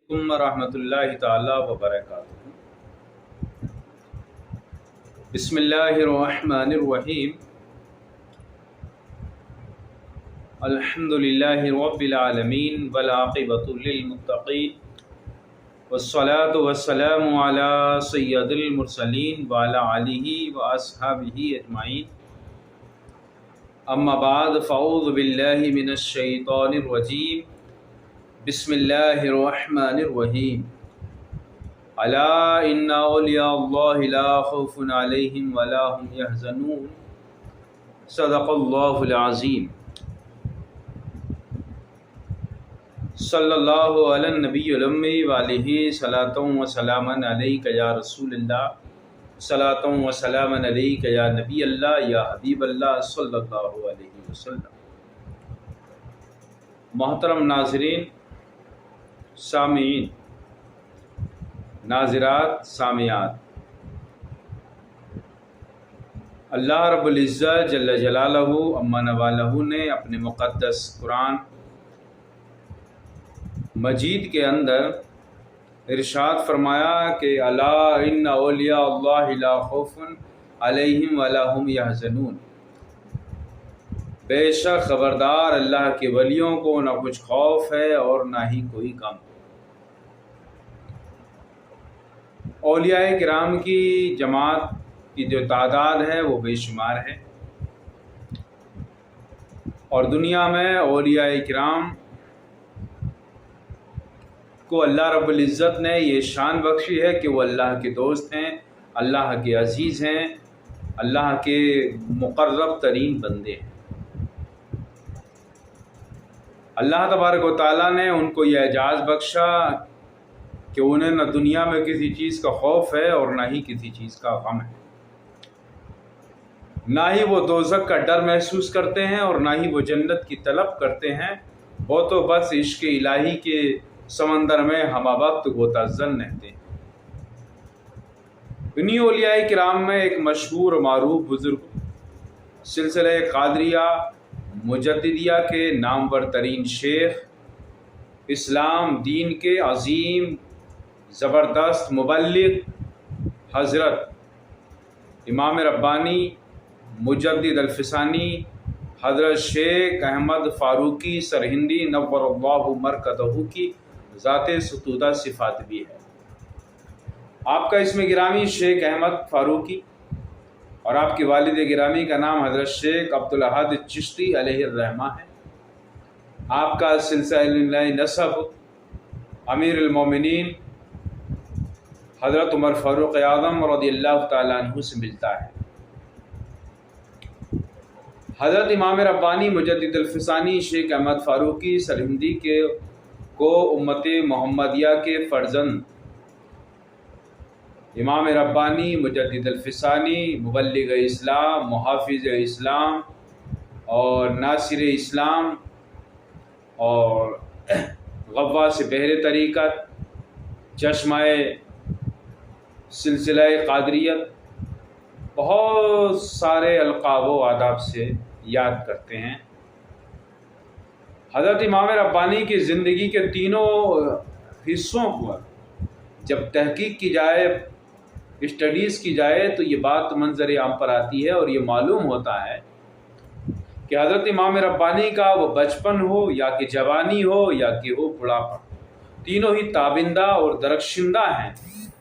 ورحمۃ اللہ تعالی وبرکاتہ۔ بسم اللہ الرحمن الرحیم۔ الحمد للہ رب العالمین والعاقبۃ للمتقین والصلاة والسلام علی سید المرسلین وعلی آلہ واصحابہ اجمعین۔ اما بعد فاعوذ باللہ من الشیطان الرجیم۔ بسم اللہ الرحمن الرحیم۔ الا ان اولیاء اللہ لا خوف علیہم ولا هم يحزنون۔ صدق اللہ العظیم۔ صلی اللہ علی النبی الامی وآلہ صلاۃ و سلام علیک یا رسول اللہ، صلاۃ و سلام علیک یا نبی اللہ یا حبیب اللہ صلی اللہ علیہ وسلم۔ محترم ناظرین، سامعین، ناظرات، سامعات، اللہ رب العزت جل جلالہ عما نوالہ نے اپنے مقدس قرآن مجید کے اندر ارشاد فرمایا کہ الا ان اولیاء اللہ لا خوف علیہم ولا هم يحزنون۔ بے شک خبردار، اللہ کے ولیوں کو نہ کچھ خوف ہے اور نہ ہی کوئی غم۔ اولیاء کرام کی جماعت کی جو تعداد ہے وہ بے شمار ہے، اور دنیا میں اولیاء کرام کو اللہ رب العزت نے یہ شان بخشی ہے کہ وہ اللہ کے دوست ہیں، اللہ کے عزیز ہیں، اللہ کے مقرب ترین بندے ہیں۔ اللہ تبارک و تعالیٰ نے ان کو یہ اعزاز بخشا کہ انہیں نہ دنیا میں کسی چیز کا خوف ہے اور نہ ہی کسی چیز کا غم ہے، نہ ہی وہ دوزخ کا ڈر محسوس کرتے ہیں اور نہ ہی وہ جنت کی طلب کرتے ہیں۔ وہ تو بس عشق الہی کے سمندر میں ہمہ وقت غوطہ زن رہتے ہیں۔ انہی اولیاء کرام میں ایک مشہور و معروف بزرگ، سلسلہ قادریہ مجددیہ کے نامور ترین شیخ، اسلام دین کے عظیم زبردست مبلغ حضرت امام ربانی مجدد الفسانی حضرت شیخ احمد فاروقی سرہندی نور اللہ مرکزہ کی ذات ستودہ صفات بھی ہے۔ آپ کا اسم گرامی شیخ احمد فاروقی اور آپ کے والد گرامی کا نام حضرت شیخ عبدالاحد چشتی علیہ الرحمہ ہے۔ آپ کا سلسلہ نسب امیر المومنین حضرت عمر فاروق اعظم رضی اللہ تعالیٰ عنہ سے ملتا ہے۔ حضرت امام ربانی مجدد الفسانی شیخ احمد فاروقی سرہندی کو امت محمدیہ کے فرزند امام ربانی مجدد الفسانی مبلغ اسلام، محافظ اسلام اور ناصر اسلام اور غواص بحر طریقت، چشمہ سلسلہ قادریت، بہت سارے القاب و آداب سے یاد کرتے ہیں۔ حضرت امام ربانی کی زندگی کے تینوں حصوں کو جب تحقیق کی جائے، اسٹڈیز کی جائے، تو یہ بات منظر عام پر آتی ہے اور یہ معلوم ہوتا ہے کہ حضرت امام ربانی کا وہ بچپن ہو یا کہ جوانی ہو یا کہ ہو بڑھاپا، تینوں ہی تابندہ اور درخشندہ ہیں۔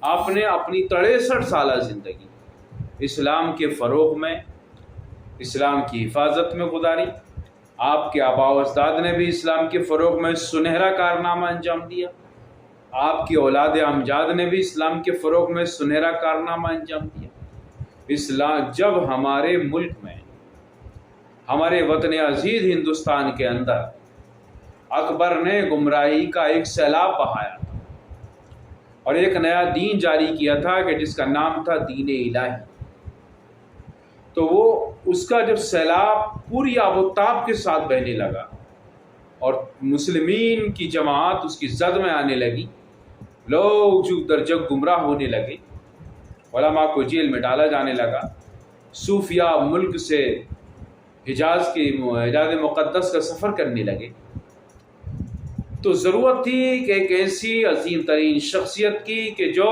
آپ نے اپنی 63 سالہ زندگی اسلام کے فروغ میں، اسلام کی حفاظت میں گزاری۔ آپ کے آباء و اجداد نے بھی اسلام کے فروغ میں سنہرا کارنامہ انجام دیا۔ آپ کی اولاد امجاد نے بھی اسلام کے فروغ میں سنہرا کارنامہ انجام دیا۔ اسلام جب ہمارے ملک میں، ہمارے وطن عزیز ہندوستان کے اندر اکبر نے گمراہی کا ایک سیلاب بہایا تھا اور ایک نیا دین جاری کیا تھا کہ جس کا نام تھا دین الہی، تو وہ اس کا جب سیلاب پوری آب و تاب کے ساتھ بہنے لگا اور مسلمین کی جماعت اس کی زد میں آنے لگی، لوگ جگ در جگ گمراہ ہونے لگے، علماء کو جیل میں ڈالا جانے لگا، صوفیاء ملک سے حجاز مقدس کا سفر کرنے لگے، تو ضرورت تھی کہ ایک ایسی عظیم ترین شخصیت کی کہ جو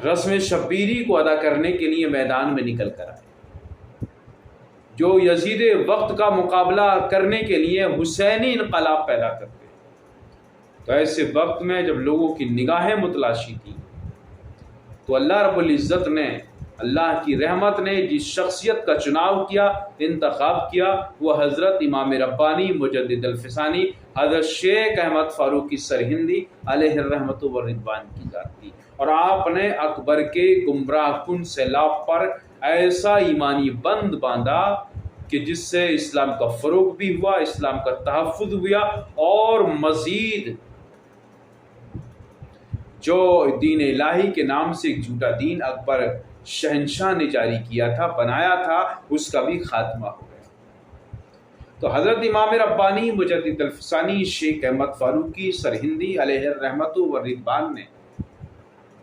رسم شبیری کو ادا کرنے کے لیے میدان میں نکل کر آئے، جو یزید وقت کا مقابلہ کرنے کے لیے حسینی انقلاب پیدا کرتے۔ تو ایسے وقت میں جب لوگوں کی نگاہیں متلاشی تھیں تو اللہ رب العزت نے، اللہ کی رحمت نے جس شخصیت کا چناؤ کیا، انتخاب کیا، وہ حضرت امام ربانی مجدد الفسانی حضرت شیخ احمد فاروقی سرہندی علیہ الرحمت والرضوان کی ذات تھی۔ اور آپ نے اکبر کے گمراہ کن سیلاب پر ایسا ایمانی بند باندھا کہ جس سے اسلام کا فروغ بھی ہوا، اسلام کا تحفظ ہوا، اور مزید جو دین الہی کے نام سے ایک جھوٹا دین اکبر شہنشاہ نے جاری کیا تھا، بنایا تھا، اس کا بھی خاتمہ ہو گیا۔ تو حضرت امام ربانی مجدد الفسانی شیخ احمد فاروقی سرہندی علیہ الرحمت والرضوان نے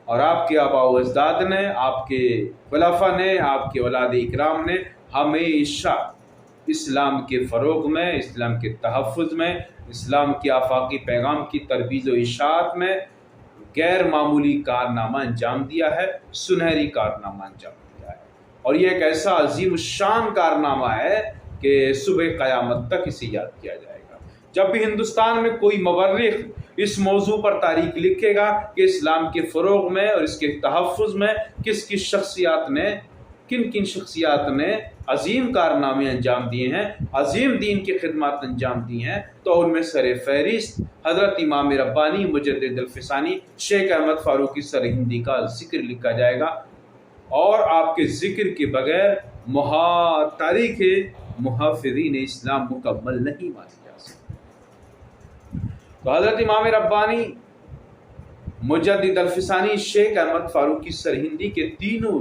اور آپ کے آباء و اجداد نے، آپ کے خلفاء نے، آپ کے اولاد اکرام نے ہمیشہ اسلام کے فروغ میں، اسلام کے تحفظ میں، اسلام کے آفاقی پیغام کی ترویج و اشاعت میں غیر معمولی کارنامہ انجام دیا ہے، سنہری کارنامہ انجام دیا ہے، اور یہ ایک ایسا عظیم الشان کارنامہ ہے کہ صبح قیامت تک اسے یاد کیا جائے گا۔ جب بھی ہندوستان میں کوئی مورخ اس موضوع پر تاریخ لکھے گا کہ اسلام کے فروغ میں اور اس کے تحفظ میں کن کن شخصیات نے عظیم کارنامے انجام دیے ہیں، عظیم دین کی خدمات انجام دی ہیں، تو ان میں سر فہرست حضرت امام ربانی مجدد الفسانی شیخ احمد فاروقی سرہندی کا ذکر لکھا جائے گا، اور آپ کے ذکر کے بغیر تاریخ محافظین اسلام مکمل نہیں مانی جا سکتی۔ تو حضرت امام ربانی مجدد الفسانی شیخ احمد فاروقی سرہندی کے تینوں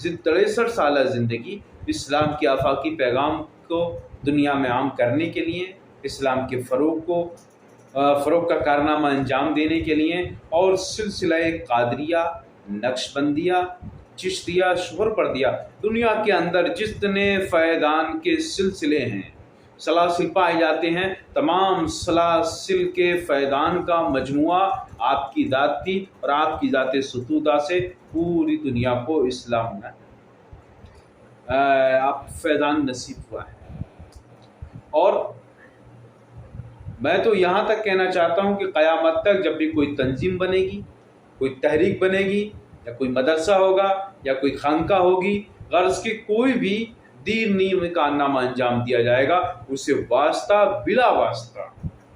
63 سالہ زندگی اسلام کے آفاقی پیغام کو دنیا میں عام کرنے کے لیے، اسلام کے فروغ کا کارنامہ انجام دینے کے لیے، اور سلسلہ قادریہ، نقش بندیہ، چشتیہ، شہر پردیہ، دنیا کے اندر جتنے فیضان کے سلسلے ہیں، سلاسل پائے جاتے ہیں، تمام سلاسل کے فیضان کا مجموعہ آپ کی ذات تھی، اور آپ کی ذات ستودہ سے پوری دنیا کو اسلام میں آپ فیضان نصیب ہوا ہے۔ اور میں تو یہاں تک کہنا چاہتا ہوں کہ قیامت تک جب بھی کوئی تنظیم بنے گی، کوئی تحریک بنے گی، یا کوئی مدرسہ ہوگا، یا کوئی خانقاہ ہوگی، غرض کی کوئی بھی دینی کارنامہ انجام دیا جائے گا، اسے واسطہ بلا واسطہ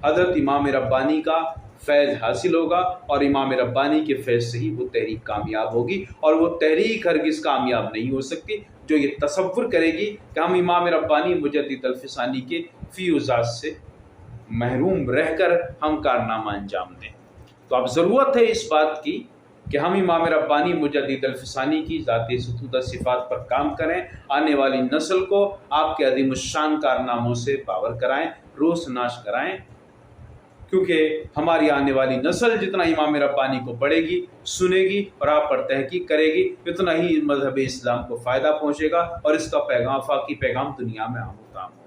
حضرت امام ربانی کا فیض حاصل ہوگا، اور امام ربانی کے فیض سے ہی وہ تحریک کامیاب ہوگی، اور وہ تحریک ہرگز کامیاب نہیں ہو سکتی جو یہ تصور کرے گی کہ ہم امام ربانی مجدد الفسانی کے فیوزات سے محروم رہ کر ہم کارنامہ انجام دیں۔ تو اب ضرورت ہے اس بات کی کہ ہم امام ربانی مجدد الفسانی کی ذاتی ستودہ صفات پر کام کریں، آنے والی نسل کو آپ کے عظیم الشان کارناموں سے باور کرائیں، روشناس کرائیں، کیونکہ ہماری آنے والی نسل جتنا امام ربانی کو پڑھے گی، سنے گی اور آپ پر تحقیق کرے گی، اتنا ہی مذہب اسلام کو فائدہ پہنچے گا، اور اس کا پیغام، آفاقی پیغام دنیا میں عام ہوتا ہے۔